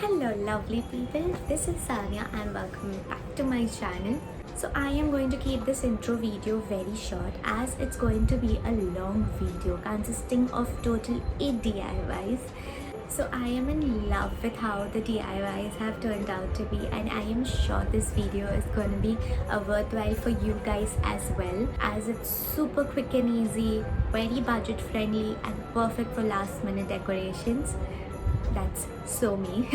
Hello lovely people, this is Sanya and welcome back to my channel. So I am going to keep this intro video very short as it's going to be a long video consisting of total 8 DIYs. So I am in love with how the DIYs have turned out to be, and I am sure this video is going to be worthwhile for you guys as well, as it's super quick and easy, very budget friendly and perfect for last minute decorations. That's so me.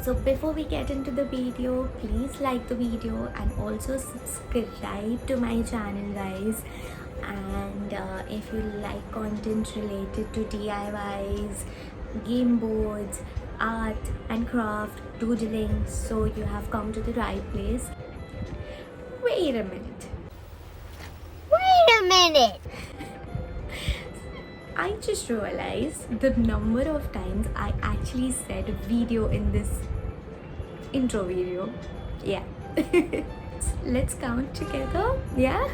So before we get into the video, please like the video and also subscribe to my channel guys. And if you like content related to DIYs, game boards, art and craft, doodling, so you have come to the right place. Wait a minute. Wait a minute! I just realized the number of times I actually said video in this intro video. Yeah. Let's count together. Yeah.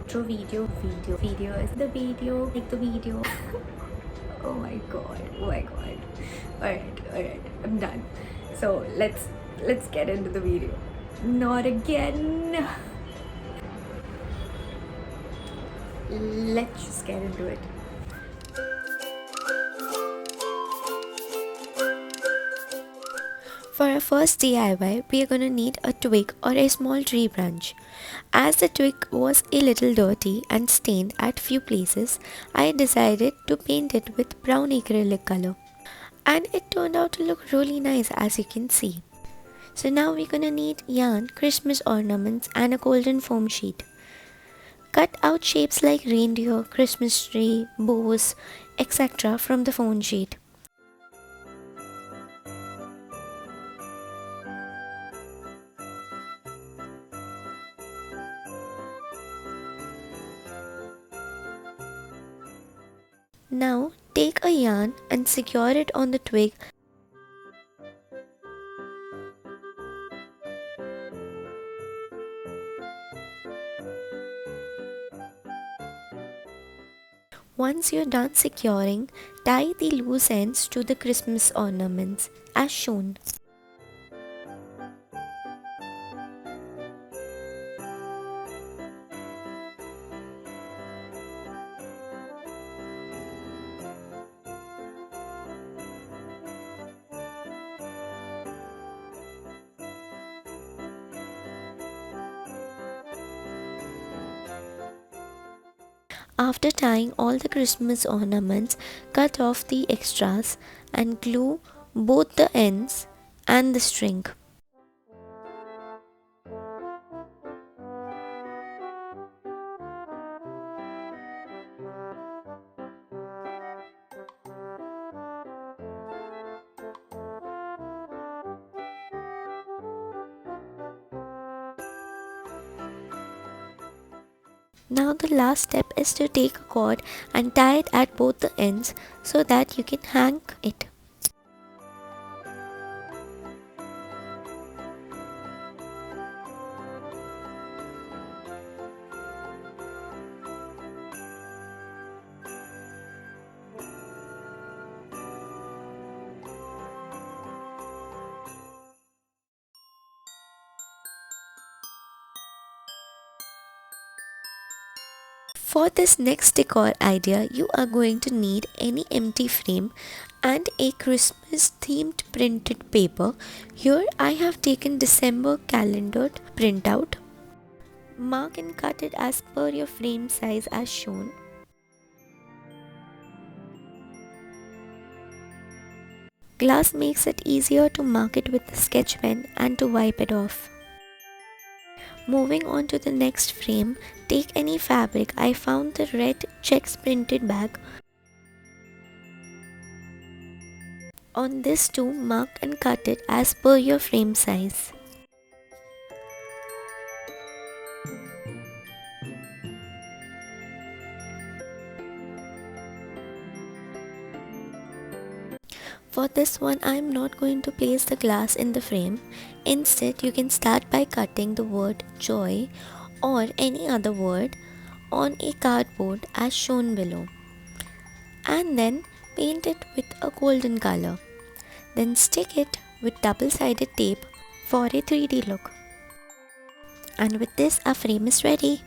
Intro video is the video, like the video. Oh my god. Alright, I'm done. So let's get into the video. Not again. Let's just get into it. For our first DIY, we are going to need a twig or a small tree branch. As the twig was a little dirty and stained at few places, I decided to paint it with brown acrylic color. And it turned out to look really nice, as you can see. So now we're going to need yarn, Christmas ornaments and a golden foam sheet. Cut out shapes like reindeer, Christmas tree, bows, etc. from the foam sheet. Now take a yarn and secure it on the twig. Once you're done securing, tie the loose ends to the Christmas ornaments as shown. After tying all the Christmas ornaments, cut off the extras and glue both the ends and the string. Now the last step is to take a cord and tie it at both the ends so that you can hang it. For this next decor idea, you are going to need any empty frame and a Christmas themed printed paper. Here I have taken December calendar printout. Mark and cut it as per your frame size as shown. Glass makes it easier to mark it with the sketch pen and to wipe it off. Moving on to the next frame, take any fabric. I found the red checks printed bag. On this too, mark and cut it as per your frame size. For this one, I am not going to place the glass in the frame. Instead, you can start by cutting the word joy or any other word on a cardboard as shown below, and then paint it with a golden color. Then stick it with double-sided tape for a 3D look. And with this, our frame is ready.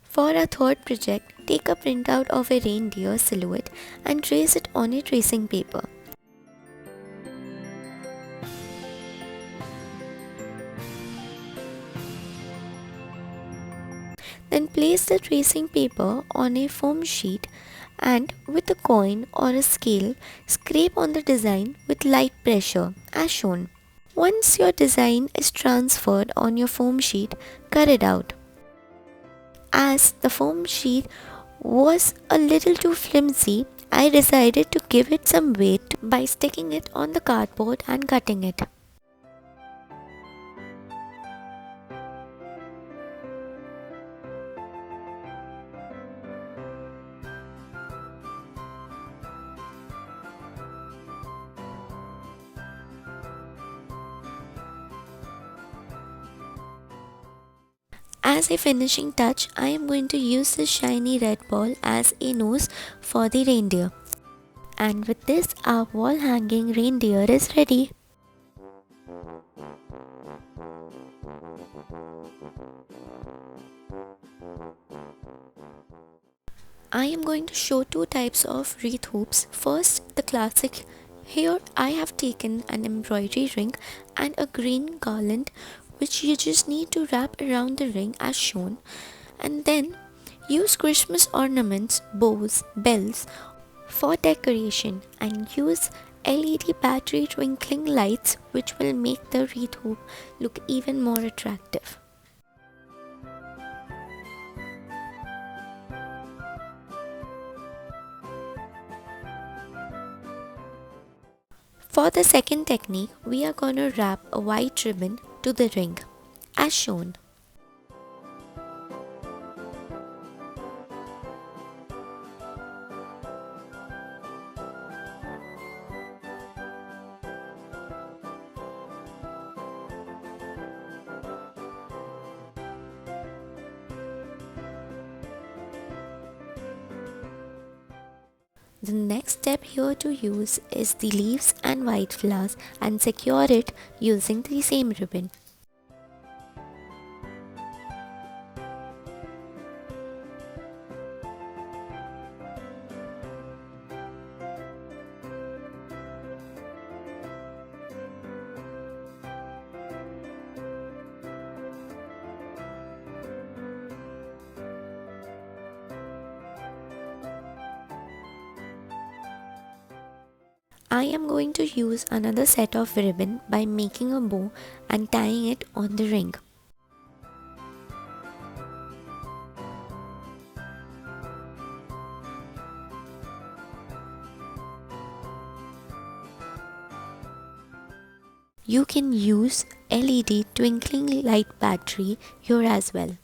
For our third project, take a printout of a reindeer silhouette and trace it on a tracing paper. Then place the tracing paper on a foam sheet and with a coin or a scale, scrape on the design with light pressure as shown. Once your design is transferred on your foam sheet, cut it out. As the foam sheet was a little too flimsy, I decided to give it some weight by sticking it on the cardboard and cutting it. As a finishing touch, I am going to use this shiny red ball as a nose for the reindeer. And with this, our wall hanging reindeer is ready. I am going to show two types of wreath hoops. First, the classic. Here I have taken an embroidery ring and a green garland which you just need to wrap around the ring as shown, and then use Christmas ornaments, bows, bells for decoration and use LED battery twinkling lights which will make the wreath hoop look even more attractive. For the second technique, we are going to wrap a white ribbon to the ring, as shown. The next step here to use is the leaves and white flowers and secure it using the same ribbon. I am going to use another set of ribbon by making a bow and tying it on the ring. You can use LED twinkling light battery here as well.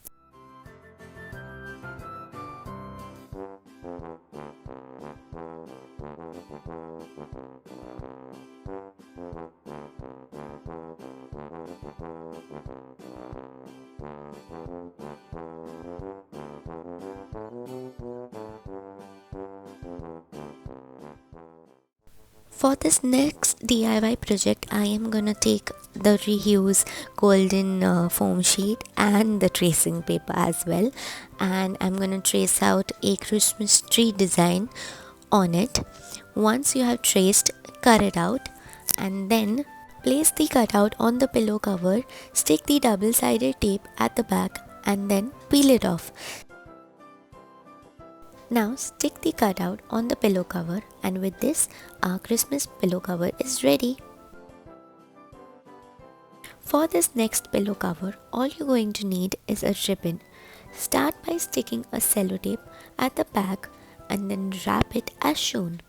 For this next DIY project, I am gonna take the reuse golden foam sheet and the tracing paper as well, and I'm gonna trace out a Christmas tree design on it. Once you have traced, cut it out and then place the cutout on the pillow cover, stick the double-sided tape at the back and then peel it off. Now stick the cutout on the pillow cover, and with this our Christmas pillow cover is ready. For this next pillow cover, all you're going to need is a ribbon. Start by sticking a sellotape at the back and then wrap it as shown.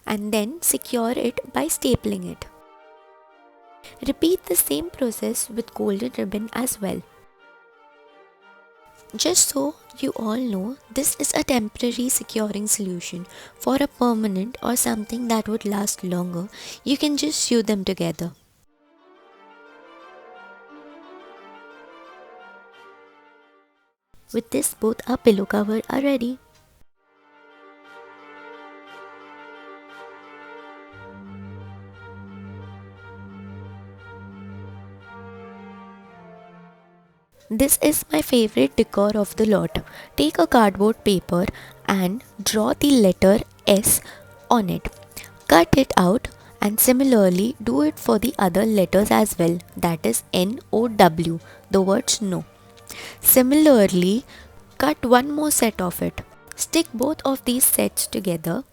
and then secure it by stapling it. Repeat the same process with golden ribbon as well. Just so you all know, this is a temporary securing solution. For a permanent or something that would last longer, you can just sew them together. With this, both our pillow cover are ready. This is my favorite decor of the lot. Take a cardboard paper and draw the letter S on it. Cut it out and similarly do it for the other letters as well, that is NOW, the words no. Similarly, cut one more set of it. Stick both of these sets together.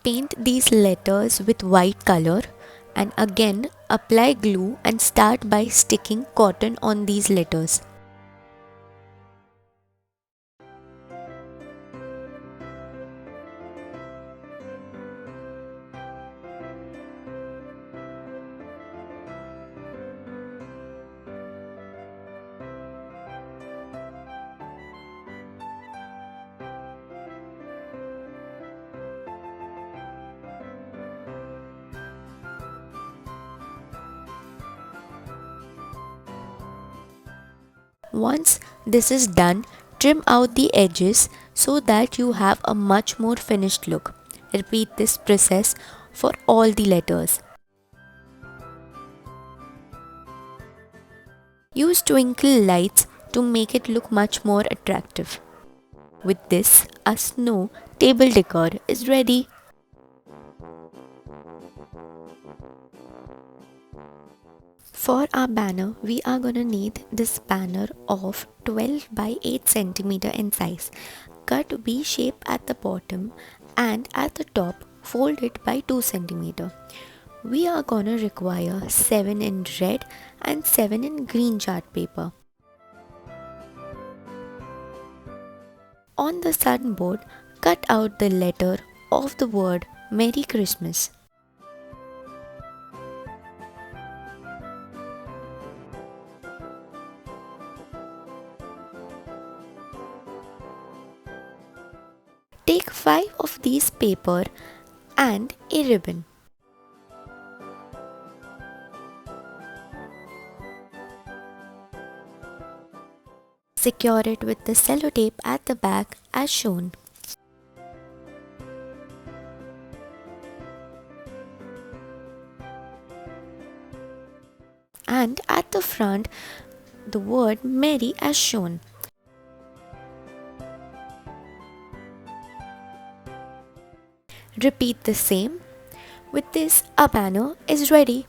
Paint these letters with white color and again apply glue and start by sticking cotton on these letters. Once this is done, trim out the edges so that you have a much more finished look. Repeat this process for all the letters. Use twinkle lights to make it look much more attractive. With this, a snow table decor is ready. For our banner, we are gonna need this banner of 12 by 8 centimeter in size. Cut V shape at the bottom and at the top fold it by 2 centimeter. We are gonna require 7 in red and 7 in green chart paper. On the sunboard, cut out the letter of the word Merry Christmas. Take 5 of these paper and a ribbon. Secure it with the sellotape at the back as shown. And at the front, the word Merry as shown. Repeat the same. With this, a banner is ready.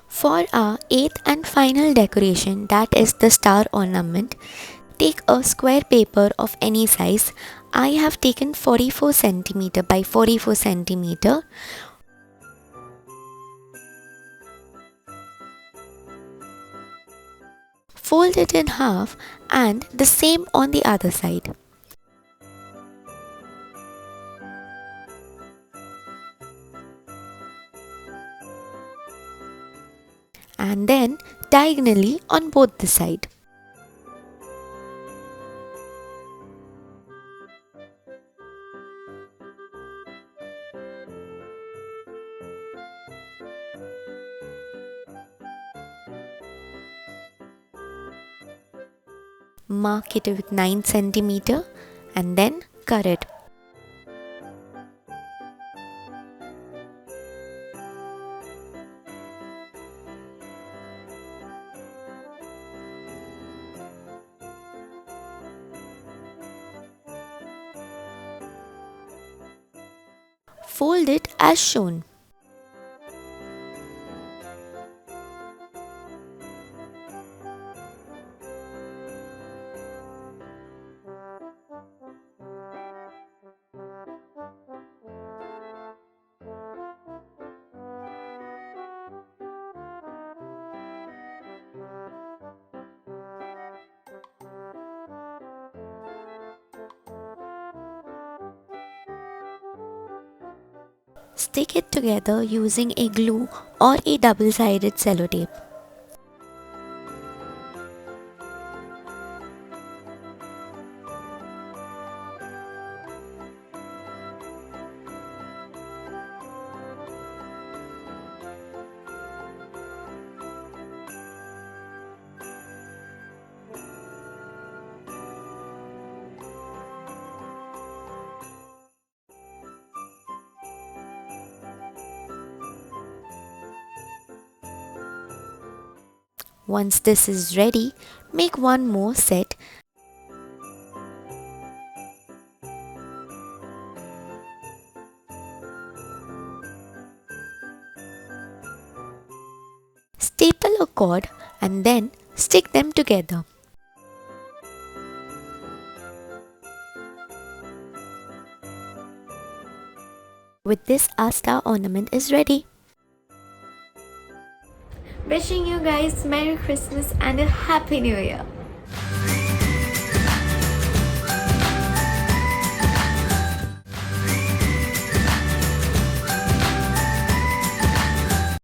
For our eighth and final decoration, that is the star ornament, take a square paper of any size. I have taken 44 cm by 44 cm. Fold it in half and the same on the other side. And then diagonally on both the sides. Mark it with 9 cm and then cut it. Fold it as shown. Stick it together using a glue or a double-sided sellotape. Once this is ready, make one more set. Staple a cord and then stick them together. With this, our star ornament is ready. Wishing you guys Merry Christmas and a Happy New Year.